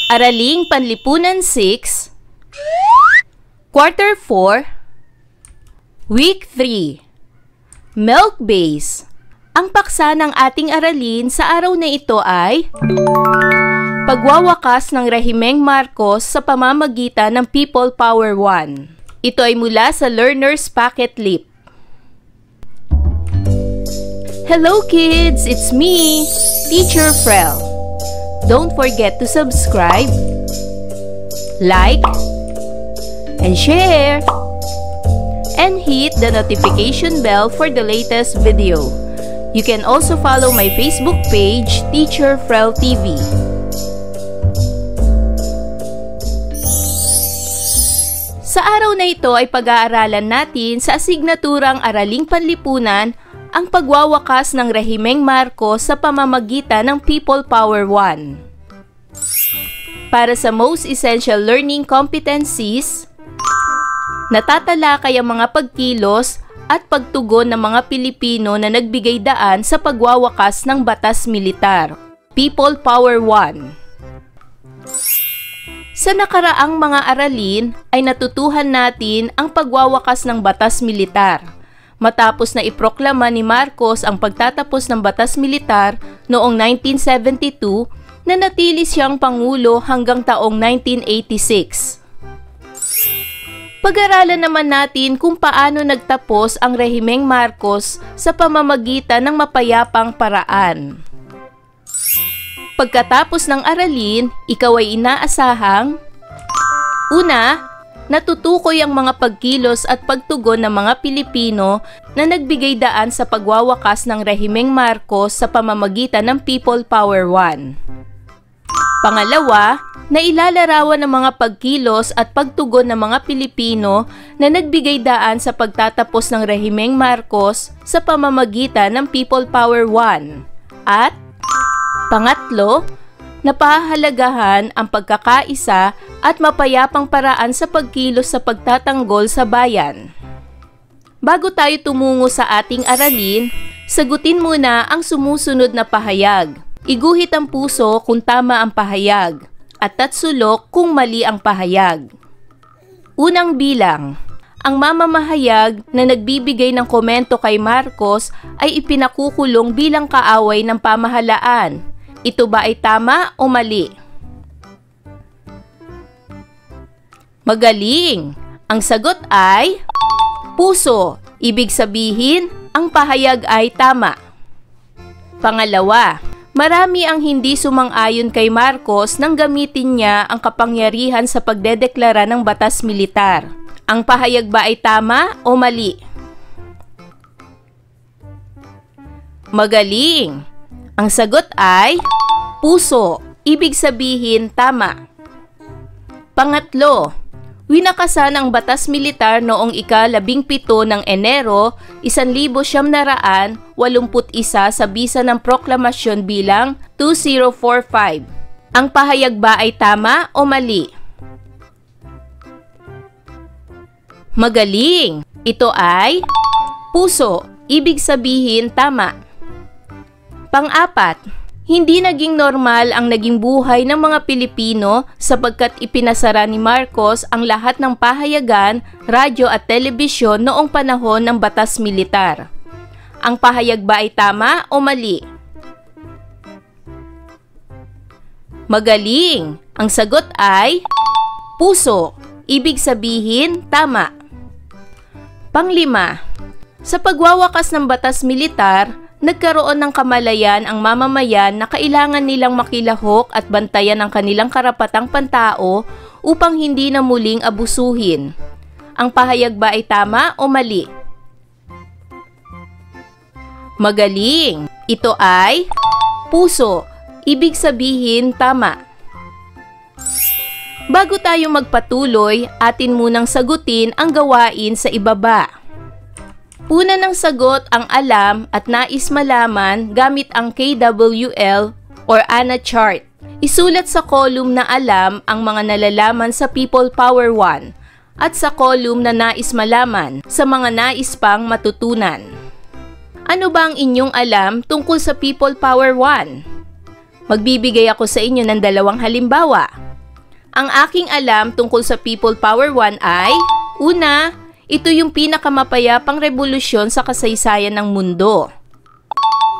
Araling Panlipunan 6, Quarter 4, Week 3, Milk Base. Ang paksa ng ating aralin sa araw na ito ay pagwawakas ng Rehimeng Marcos sa pamamagitan ng People Power 1. Ito ay mula sa Learner's Pocket Lip. Hello kids! It's me, Teacher Frel. Don't forget to subscribe, like, and share, and hit the notification bell for the latest video. You can also follow my Facebook page, Teacher Frel TV. Sa araw na ito ay pag-aaralan natin sa asignaturang Araling Panlipunan ang pagwawakas ng Rehimeng Marcos sa pamamagitan ng People Power 1. Para sa most essential learning competencies, natatalakay ang mga pagkilos at pagtugon ng mga Pilipino na nagbigay daan sa pagwawakas ng batas militar, People Power 1. Sa nakaraang mga aralin ay natutuhan natin ang pagwawakas ng batas militar matapos na iproklama ni Marcos ang pagtatapos ng batas militar noong 1972 na natili siyang Pangulo hanggang taong 1986. Pag-aralan naman natin kung paano nagtapos ang Rehimeng Marcos sa pamamagitan ng mapayapang paraan. Pagkatapos ng aralin, ikaw ay inaasahang: una, natutukoy ang mga pagkilos at pagtugon ng mga Pilipino na nagbigay daan sa pagwawakas ng Rehimeng Marcos sa pamamagitan ng People Power 1. Pangalawa, nailalarawan ng mga pagkilos at pagtugon ng mga Pilipino na nagbigay daan sa pagtatapos ng Rehimeng Marcos sa pamamagitan ng People Power 1. At pangatlo, napahalagahan ang pagkakaisa at mapayapang paraan sa pagkilos sa pagtatanggol sa bayan. Bago tayo tumungo sa ating aralin, sagutin muna ang sumusunod na pahayag. Iguhit ang puso kung tama ang pahayag at tatsulok kung mali ang pahayag. Unang bilang, ang mamamahayag na nagbibigay ng komento kay Marcos ay ipinakukulong bilang kaaway ng pamahalaan. Ito ba ay tama o mali? Magaling! Ang sagot ay puso. Ibig sabihin, ang pahayag ay tama. Pangalawa, marami ang hindi sumang-ayon kay Marcos nang gamitin niya ang kapangyarihan sa pagdedeklara ng batas militar. Ang pahayag ba ay tama o mali? Magaling! Ang sagot ay puso. Ibig sabihin, tama. Pangatlo, winakasan ang batas militar noong ika-17 ng Enero, 1981 sa bisa ng proklamasyon bilang 2045. Ang pahayag ba ay tama o mali? Magaling! Ito ay puso. Ibig sabihin, tama. Pang-apat, hindi naging normal ang naging buhay ng mga Pilipino sapagkat ipinasara ni Marcos ang lahat ng pahayagan, radyo at telebisyon noong panahon ng batas militar. Ang pahayag ba ay tama o mali? Magaling! Ang sagot ay puso. Ibig sabihin, tama. Panglima, sa pagwawakas ng batas militar, nagkaroon ng kamalayan ang mamamayan na kailangan nilang makilahok at bantayan ang kanilang karapatang pantao upang hindi na muling abusuhin. Ang pahayag ba ay tama o mali? Magaling! Ito ay puso. Ibig sabihin, tama. Bago tayo magpatuloy, atin munang sagutin ang gawain sa ibaba. Una ng sagot ang alam at nais malaman gamit ang KWL or ANA chart. Isulat sa column na alam ang mga nalalaman sa People Power 1 at sa column na nais malaman sa mga nais pang matutunan. Ano ba ang inyong alam tungkol sa People Power 1? Magbibigay ako sa inyo ng 2 halimbawa. Ang aking alam tungkol sa People Power 1 ay, una, ito yung pinakamapayapang revolusyon sa kasaysayan ng mundo.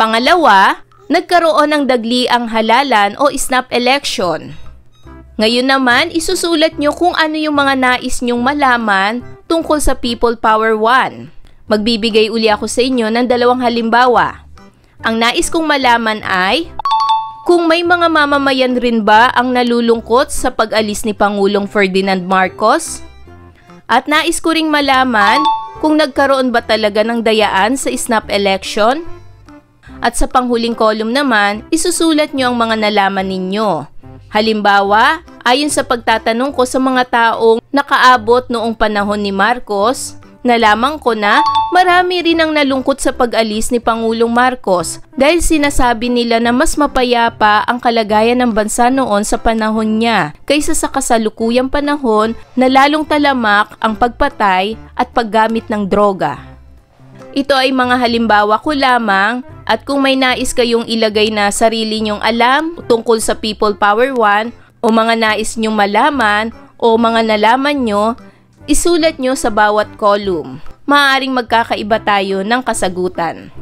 Pangalawa, nagkaroon ng dagliang halalan o snap election. Ngayon naman, isusulat nyo kung ano yung mga nais nyong malaman tungkol sa People Power 1. Magbibigay uli ako sa inyo ng 2 halimbawa. Ang nais kong malaman ay, kung may mga mamamayan rin ba ang nalulungkot sa pag-alis ni Pangulong Ferdinand Marcos? At nais ko ring malaman kung nagkaroon ba talaga ng dayaan sa snap election? At sa panghuling column naman, isusulat nyo ang mga nalaman ninyo. Halimbawa, ayon sa pagtatanong ko sa mga taong nakaabot noong panahon ni Marcos, nalaman ko na marami rin ang nalungkot sa pag-alis ni Pangulong Marcos dahil sinasabi nila na mas mapayapa ang kalagayan ng bansa noon sa panahon niya kaysa sa kasalukuyang panahon na lalong talamak ang pagpatay at paggamit ng droga. Ito ay mga halimbawa ko lamang at kung may nais kayong ilagay na sarili nyong alam tungkol sa People Power 1 o mga nais nyong malaman o mga nalaman nyo, isulat nyo sa bawat column. Maaaring magkakaiba tayo ng kasagutan.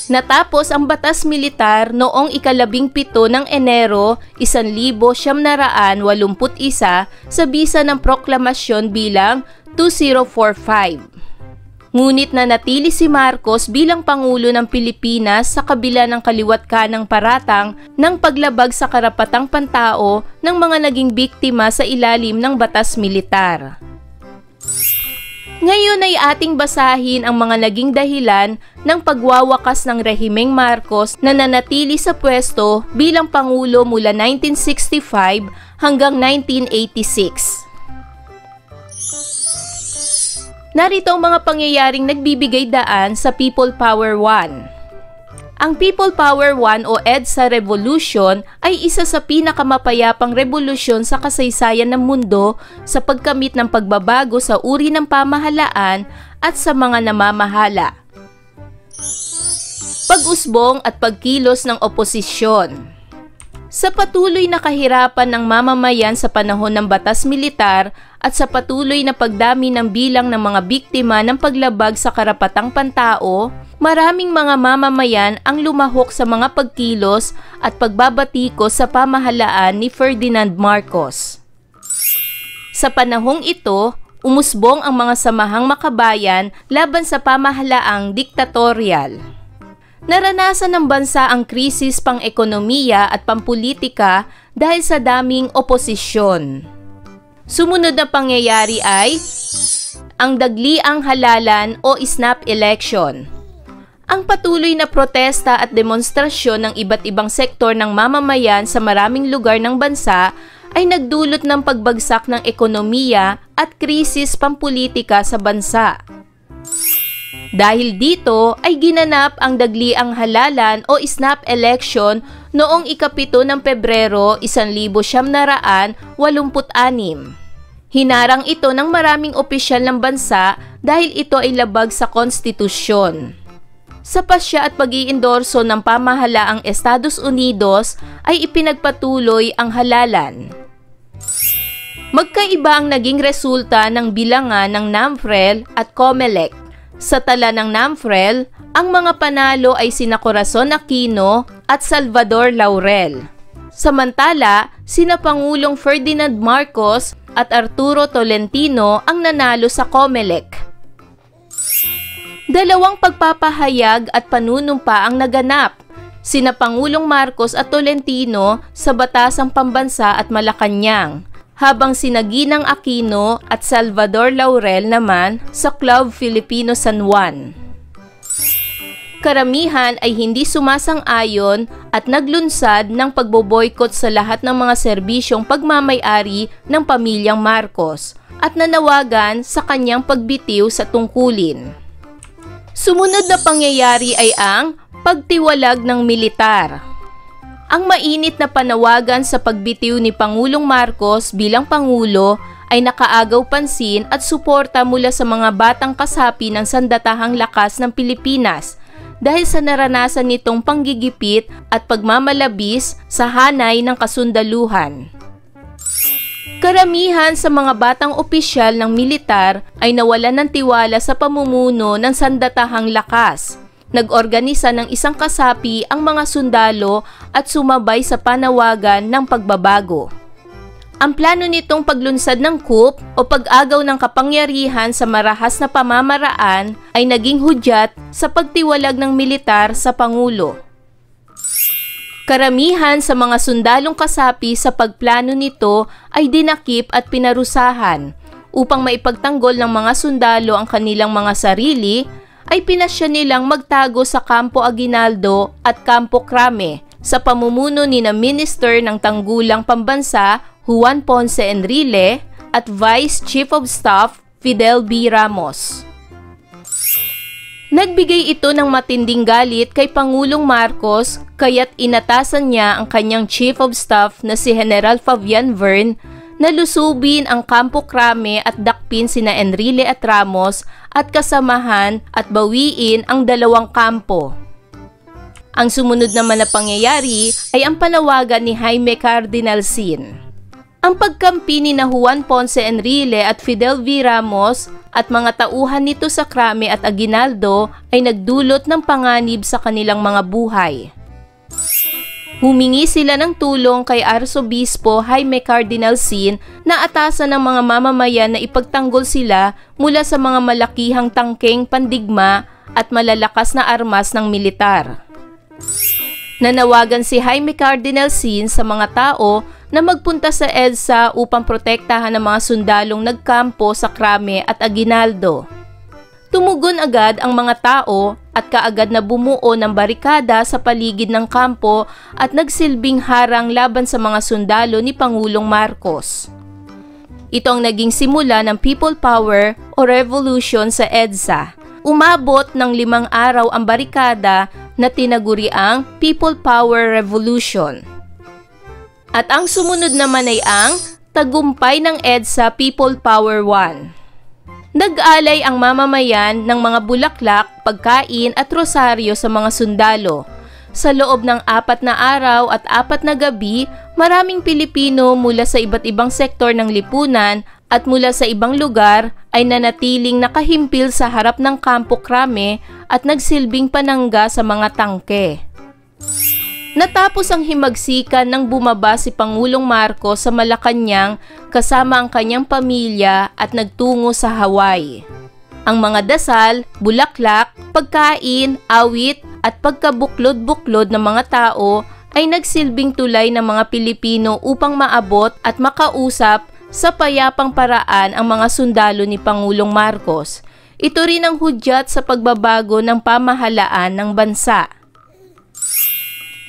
Natapos ang batas militar noong ika-17 ng Enero 1981 sa bisa ng proklamasyon bilang 2045. Ngunit nanatili si Marcos bilang Pangulo ng Pilipinas sa kabila ng kaliwat kanang paratang ng paglabag sa karapatang pantao ng mga naging biktima sa ilalim ng batas militar. Ngayon ay ating basahin ang mga naging dahilan ng pagwawakas ng rehimeng Marcos na nanatili sa pwesto bilang Pangulo mula 1965 hanggang 1986. Narito ang mga pangyayaring nagbibigay daan sa People Power 1. Ang People Power 1 o EDSA Revolution ay isa sa pinakamapayapang revolusyon sa kasaysayan ng mundo sa pagkamit ng pagbabago sa uri ng pamahalaan at sa mga namamahala. Pag-usbong at pagkilos ng oposisyon. Sa patuloy na kahirapan ng mamamayan sa panahon ng batas militar at sa patuloy na pagdami ng bilang ng mga biktima ng paglabag sa karapatang pantao, maraming mga mamamayan ang lumahok sa mga pagkilos at pagbabatikos sa pamahalaan ni Ferdinand Marcos. Sa panahong ito, umusbong ang mga samahang makabayan laban sa pamahalaang diktatorial. Naranasan ng bansa ang krisis pang-ekonomiya at pampolitika dahil sa daming oposisyon. Sumunod na pangyayari ay ang dagliang halalan o snap election. Ang patuloy na protesta at demonstrasyon ng iba't ibang sektor ng mamamayan sa maraming lugar ng bansa ay nagdulot ng pagbagsak ng ekonomiya at krisis pampolitika sa bansa. Dahil dito ay ginanap ang dagliang halalan o snap election noong ika-7 ng Pebrero 1986. Hinarang ito ng maraming opisyal ng bansa dahil ito ay labag sa konstitusyon. Sa pasya at pag-iendorso ng pamahalaang Estados Unidos ay ipinagpatuloy ang halalan. Magkaiba ang naging resulta ng bilangan ng NAMFREL at COMELEC. Sa tala ng NAMFREL, ang mga panalo ay sina Corazon Aquino at Salvador Laurel. Samantala, sina Pangulong Ferdinand Marcos at Arturo Tolentino ang nanalo sa COMELEC. Dalawang pagpapahayag at panunumpa ang naganap, sina Pangulong Marcos at Tolentino sa Batasang Pambansa at Malacanang, habang sina Ginang Aquino at Salvador Laurel naman sa Club Filipino San Juan. Karamihan ay hindi sumasang-ayon at naglunsad ng pagboboykot sa lahat ng mga serbisyong pagmamay-ari ng pamilyang Marcos at nanawagan sa kanyang pagbitiw sa tungkulin. Sumunod na pangyayari ay ang pagtiwalag ng militar. Ang mainit na panawagan sa pagbitiw ni Pangulong Marcos bilang Pangulo ay nakaagaw pansin at suporta mula sa mga batang kasapi ng sandatahang lakas ng Pilipinas dahil sa naranasan nitong panggigipit at pagmamalabis sa hanay ng kasundaluhan. Karamihan sa mga batang opisyal ng militar ay nawalan ng tiwala sa pamumuno ng sandatahang lakas. Nag-organisa ng isang kasapi ang mga sundalo at sumabay sa panawagan ng pagbabago. Ang plano nitong paglunsad ng coup o pag-agaw ng kapangyarihan sa marahas na pamamaraan ay naging hudyat sa pagtiwalag ng militar sa Pangulo. Karamihan sa mga sundalong kasapi sa pagplano nito ay dinakip at pinarusahan. Upang maipagtanggol ng mga sundalo ang kanilang mga sarili, ay pinasya nilang magtago sa Campo Aguinaldo at Campo Crame sa pamumuno ni na Minister ng Tanggulang Pambansa Juan Ponce Enrile at Vice Chief of Staff Fidel B. Ramos. Nagbigay ito ng matinding galit kay Pangulong Marcos kaya't inatasan niya ang kanyang Chief of Staff na si General Fabian Vern na lusubin ang Campo Crame at dakpin sina Enrile at Ramos at kasamahan at bawiin ang dalawang kampo. Ang sumunod naman na pangyayari ay ang panawagan ni Jaime Cardinal Sin. Ang pagkampi ni na Juan Ponce Enrile at Fidel V. Ramos at mga tauhan nito sa Crame at Aguinaldo ay nagdulot ng panganib sa kanilang mga buhay. Humingi sila ng tulong kay Arsobispo Jaime Cardinal Sin na atasan ng mga mamamayan na ipagtanggol sila mula sa mga malakihang tangkeng pandigma at malalakas na armas ng militar. Nanawagan si Jaime Cardinal Sin sa mga tao na magpunta sa EDSA upang protektahan ang mga sundalong nagkampo sa Crame at Aguinaldo. Tumugon agad ang mga tao at kaagad na bumuo ng barikada sa paligid ng kampo at nagsilbing harang laban sa mga sundalo ni Pangulong Marcos. Ito ang naging simula ng People Power o Revolution sa EDSA. Umabot ng 5 araw ang barikada na tinaguriang People Power Revolution. At ang sumunod naman ay ang tagumpay ng EDSA People Power 1. Nag-alay ang mamamayan ng mga bulaklak, pagkain at rosaryo sa mga sundalo. Sa loob ng 4 na araw at 4 na gabi, maraming Pilipino mula sa iba't ibang sektor ng lipunan at mula sa ibang lugar ay nanatiling nakahimpil sa harap ng Campo Crame at nagsilbing panangga sa mga tangke. Natapos ang himagsikan nang bumaba si Pangulong Marcos sa Malacanang kasama ang kanyang pamilya at nagtungo sa Hawaii. Ang mga dasal, bulaklak, pagkain, awit at pagkabuklod-buklod ng mga tao ay nagsilbing tulay ng mga Pilipino upang maabot at makausap sa payapang paraan ang mga sundalo ni Pangulong Marcos. Ito rin ang hudyat sa pagbabago ng pamahalaan ng bansa.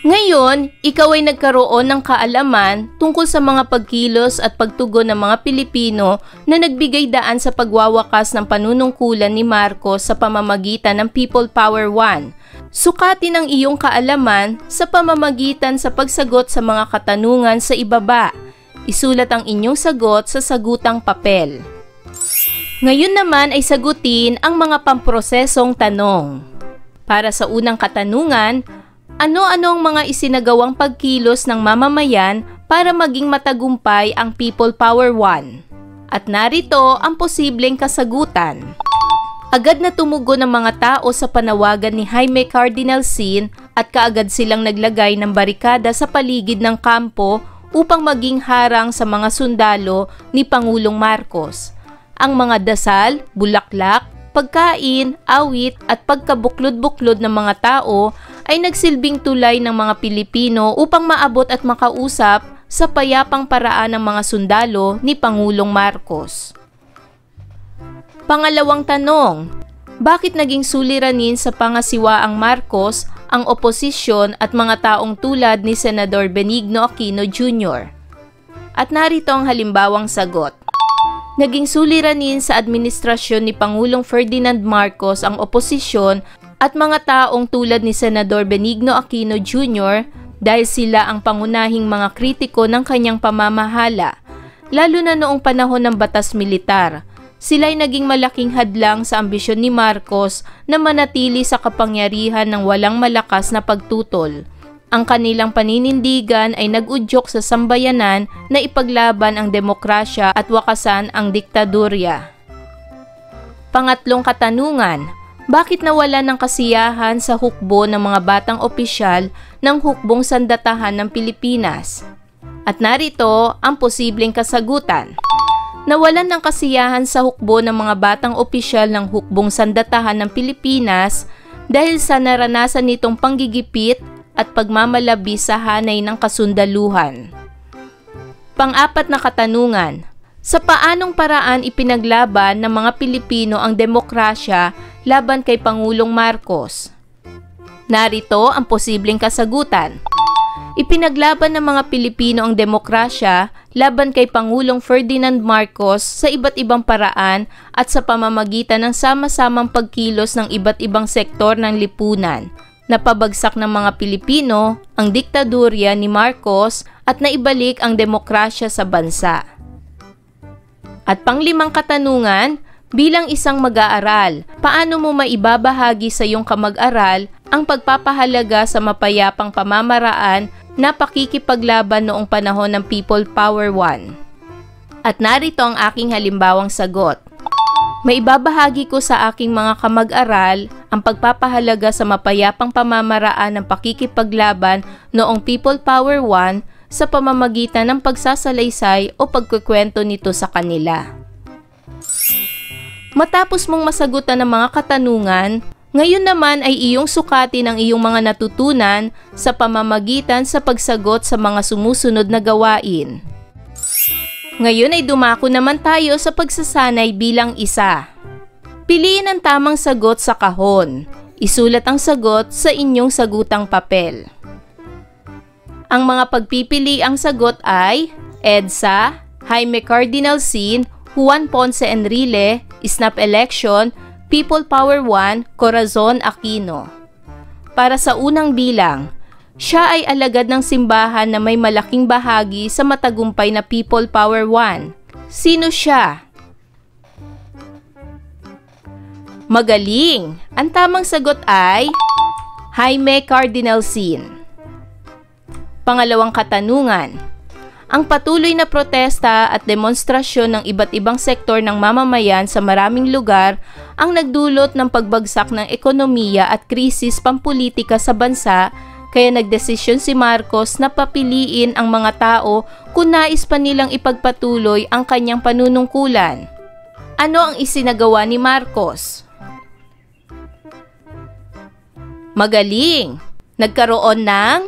Ngayon, ikaw ay nagkaroon ng kaalaman tungkol sa mga pagkilos at pagtugon ng mga Pilipino na nagbigay daan sa pagwawakas ng panunungkulan ni Marcos sa pamamagitan ng People Power 1. Sukatin ang iyong kaalaman sa pamamagitan sa pagsagot sa mga katanungan sa ibaba. Isulat ang inyong sagot sa sagutang papel. Ngayon naman ay sagutin ang mga pamprosesong tanong. Para sa unang katanungan, ano-ano ang mga isinagawang pagkilos ng mamamayan para maging matagumpay ang People Power 1? At narito ang posibleng kasagutan. Agad na tumugon ang mga tao sa panawagan ni Jaime Cardinal Sin at kaagad silang naglagay ng barikada sa paligid ng kampo upang maging harang sa mga sundalo ni Pangulong Marcos. Ang mga dasal, bulaklak, pagkain, awit at pagkabuklod-buklod ng mga tao ay nagsilbing tulay ng mga Pilipino upang maabot at makausap sa payapang paraan ng mga sundalo ni Pangulong Marcos. Pangalawang tanong, bakit naging suliranin sa pangasiwaang Marcos ang oposisyon at mga taong tulad ni Senador Benigno Aquino Jr.? At narito ang halimbawang sagot. Naging suliranin sa administrasyon ni Pangulong Ferdinand Marcos ang oposisyon at mga taong tulad ni Senador Benigno Aquino Jr. dahil sila ang pangunahing mga kritiko ng kanyang pamamahala, lalo na noong panahon ng batas militar. sila'y naging malaking hadlang sa ambisyon ni Marcos na manatili sa kapangyarihan ng walang malakas na pagtutol. Ang kanilang paninindigan ay nag-udyok sa sambayanan na ipaglaban ang demokrasya at wakasan ang diktadurya. Pangatlong katanungan, bakit nawalan ng kasiyahan sa hukbo ng mga batang opisyal ng hukbong sandatahan ng Pilipinas? At narito ang posibleng kasagutan. Nawalan ng kasiyahan sa hukbo ng mga batang opisyal ng hukbong sandatahan ng Pilipinas dahil sa naranasan nitong panggigipit at pagmamalabi sa hanay ng kasundaluhan. Pang-apat na katanungan, sa paanong paraan ipinaglaban ng mga Pilipino ang demokrasya laban kay Pangulong Marcos? Narito ang posibleng kasagutan. Ipinaglaban ng mga Pilipino ang demokrasya laban kay Pangulong Ferdinand Marcos sa iba't ibang paraan at sa pamamagitan ng sama-samang pagkilos ng iba't ibang sektor ng lipunan. Napabagsak ng mga Pilipino ang diktadurya ni Marcos at naibalik ang demokrasya sa bansa. At panglimang katanungan, bilang isang mag-aaral, paano mo maibabahagi sa iyong kamag-aral ang pagpapahalaga sa mapayapang pamamaraan na pakikipaglaban noong panahon ng People Power 1? At narito ang aking halimbawang sagot. Maibabahagi ko sa aking mga kamag-aral ang pagpapahalaga sa mapayapang pamamaraan ng pakikipaglaban noong People Power 1 sa pamamagitan ng pagsasalaysay o pagkukwento nito sa kanila. Matapos mong masagutan ang mga katanungan, ngayon naman ay iyong sukatin ang iyong mga natutunan sa pamamagitan sa pagsagot sa mga sumusunod na gawain. Ngayon ay dumako naman tayo sa pagsasanay bilang isa. Piliin ang tamang sagot sa kahon. Isulat ang sagot sa inyong sagutang papel. Ang mga pagpipili ang sagot ay EDSA, Jaime Cardinal Sin, Juan Ponce Enrile, Snap Election, People Power 1, Corazon Aquino. Para sa unang bilang, siya ay alagad ng simbahan na may malaking bahagi sa matagumpay na People Power 1. Sino siya? Magaling! Ang tamang sagot ay Jaime Cardinal Sin. Pangalawang katanungan. Ang patuloy na protesta at demonstrasyon ng iba't ibang sektor ng mamamayan sa maraming lugar ang nagdulot ng pagbagsak ng ekonomiya at krisis pampulitika sa bansa, kaya nagdesisyon si Marcos na papiliin ang mga tao kung nais pa nilang ipagpatuloy ang kanyang panunungkulan. Ano ang isinagawa ni Marcos? Magaling! Nagkaroon ng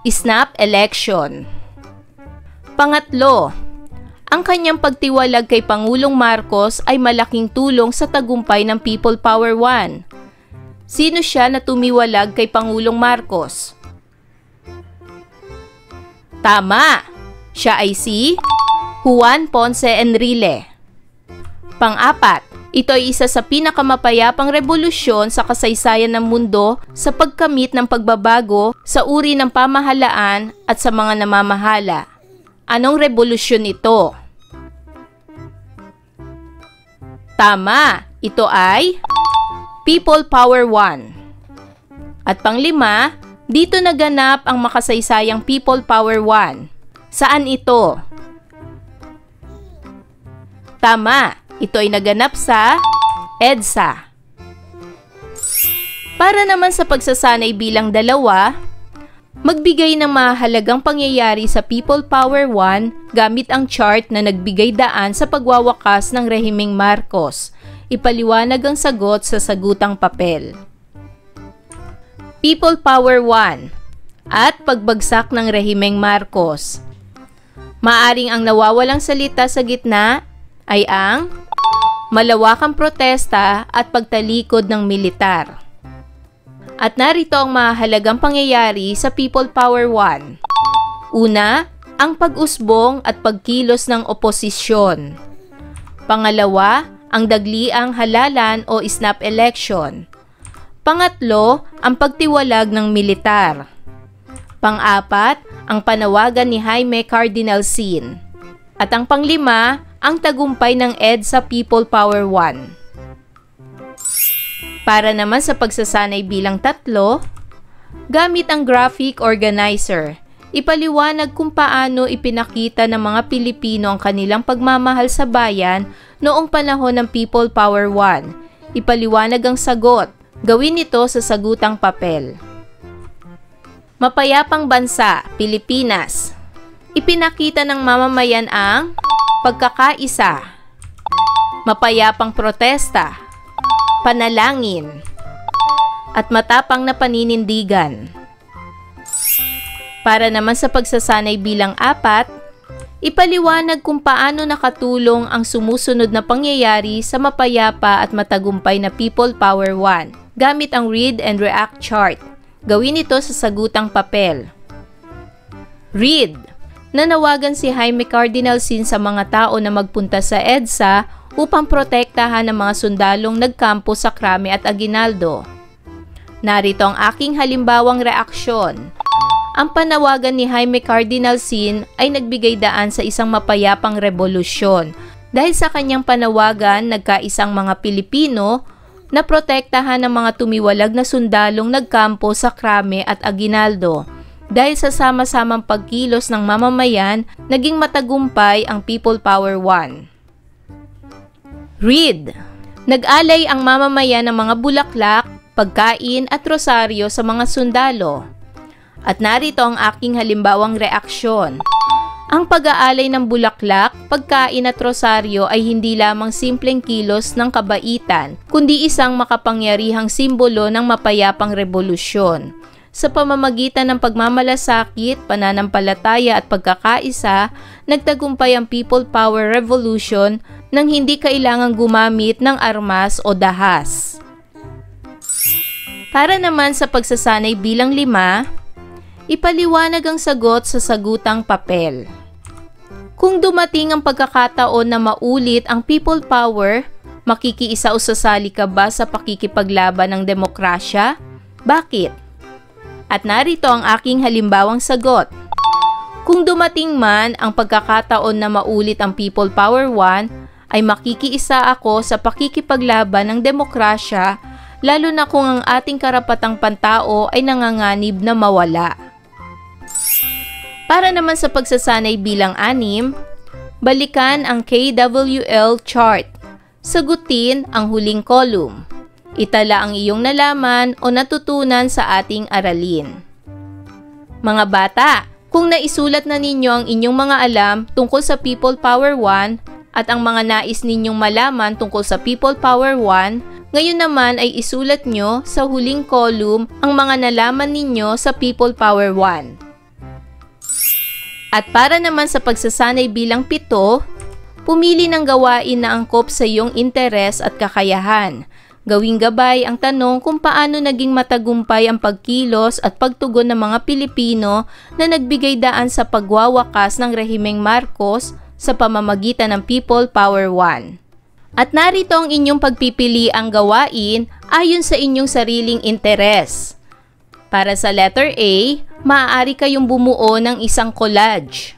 snap election. Pangatlo, ang kanyang pagtiwalag kay Pangulong Marcos ay malaking tulong sa tagumpay ng People Power 1. Sino siya na tumiwalag kay Pangulong Marcos? Tama! Siya ay si Juan Ponce Enrile. Pang-apat, ito ay isa sa pinakamapayapang revolusyon sa kasaysayan ng mundo sa pagkamit ng pagbabago sa uri ng pamahalaan at sa mga namamahala. Anong revolusyon ito? Tama, ito ay People Power 1. At panglima, dito naganap ang makasaysayang People Power 1. Saan ito? Tama, ito ay naganap sa EDSA. Para naman sa pagsasanay bilang dalawa, magbigay ng mahalagang pangyayari sa People Power 1 gamit ang chart na nagbigay daan sa pagwawakas ng rehimeng Marcos. Ipaliwanag ang sagot sa sagutang papel. People Power 1 at pagbagsak ng rehimeng Marcos. Maaring ang nawawalang salita sa gitna ay ang malawakang protesta at pagtalikod ng militar. At narito ang mahalagang pangyayari sa People Power 1. Una, ang pag-usbong at pagkilos ng oposisyon. Pangalawa, ang dagliang halalan o snap election. Pangatlo, ang pagtiwalag ng militar. Pang-apat, ang panawagan ni Jaime Cardinal Sin. At ang panglima, ang tagumpay ng EDSA People Power 1. Para naman sa pagsasanay bilang 3, gamit ang graphic organizer. Ipaliwanag kung paano ipinakita ng mga Pilipino ang kanilang pagmamahal sa bayan noong panahon ng People Power 1. Ipaliwanag ang sagot. Gawin ito sa sagutang papel. Mapayapang bansa, Pilipinas. Ipinakita ng mamamayan ang pagkakaisa, mapayapang protesta, panalangin, at matapang na paninindigan. Para naman sa pagsasanay bilang 4, ipaliwanag kung paano nakatulong ang sumusunod na pangyayari sa mapayapa at matagumpay na People Power 1 gamit ang Read and React chart. Gawin ito sa sagutang papel. Read. Nanawagan si Jaime Cardinal Sin sa mga tao na magpunta sa EDSA upang protektahan ang mga sundalong nagkampo sa Krame at Aguinaldo. Narito ang aking halimbawang reaksyon. Ang panawagan ni Jaime Cardinal Sin ay nagbigay daan sa isang mapayapang revolusyon. Dahil sa kanyang panawagan, nagkaisang mga Pilipino na protektahan ng mga tumiwalag na sundalong nagkampo sa Krame at Aguinaldo. Dahil sa sama-samang pagkilos ng mamamayan, naging matagumpay ang People Power 1. Read. Nag-alay ang mamamayan ng mga bulaklak, pagkain at rosaryo sa mga sundalo. At narito ang aking halimbawang reaksyon. Ang pag-aalay ng bulaklak, pagkain at rosaryo ay hindi lamang simpleng kilos ng kabaitan, kundi isang makapangyarihang simbolo ng mapayapang revolusyon. Sa pamamagitan ng pagmamalasakit, pananampalataya at pagkakaisa, nagtagumpay ang People Power Revolution nang hindi kailangang gumamit ng armas o dahas. Para naman sa pagsasanay bilang 5, ipaliwanag ang sagot sa sagutang papel. Kung dumating ang pagkakataon na maulit ang People Power, makikiisa o sasali ka ba sa pakikipaglaban ng demokrasya? Bakit? At narito ang aking halimbawang sagot. Kung dumating man ang pagkakataon na maulit ang People Power 1, ay makikiisa ako sa pakikipaglaban ng demokrasya, lalo na kung ang ating karapatang pantao ay nanganganib na mawala. Para naman sa pagsasanay bilang 6, balikan ang KWL chart. Sagutin ang huling column. Itala ang iyong nalaman o natutunan sa ating aralin. Mga bata, kung naisulat na ninyo ang inyong mga alam tungkol sa People Power 1 at ang mga nais ninyong malaman tungkol sa People Power 1, ngayon naman ay isulat nyo sa huling column ang mga nalaman ninyo sa People Power 1. At para naman sa pagsasanay bilang 7, pumili ng gawain na angkop sa iyong interes at kakayahan. Gawing gabay ang tanong kung paano naging matagumpay ang pagkilos at pagtugon ng mga Pilipino na nagbigay daan sa pagwawakas ng Rehimeng Marcos sa pamamagitan ng People Power 1. At narito ang inyong pagpipili ang gawain ayon sa inyong sariling interes. Para sa letter A, maaari kayong bumuo ng isang collage.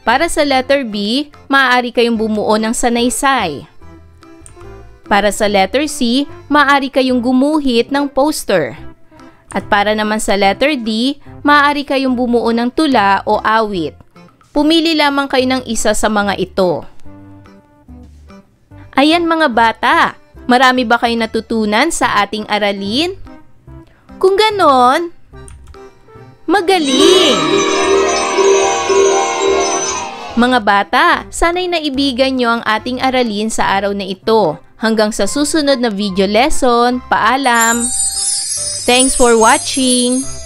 Para sa letter B, maaari kayong bumuo ng sanaysay. Para sa letter C, maaari kayong gumuhit ng poster. At para naman sa letter D, maaari kayong bumuo ng tula o awit. Pumili lamang kayo ng isa sa mga ito. Ayan mga bata, marami ba kayong natutunan sa ating aralin? Kung ganon, magaling! Mga bata, sana'y naibigan nyo ang ating aralin sa araw na ito. Hanggang sa susunod na video lesson, paalam! Thanks for watching!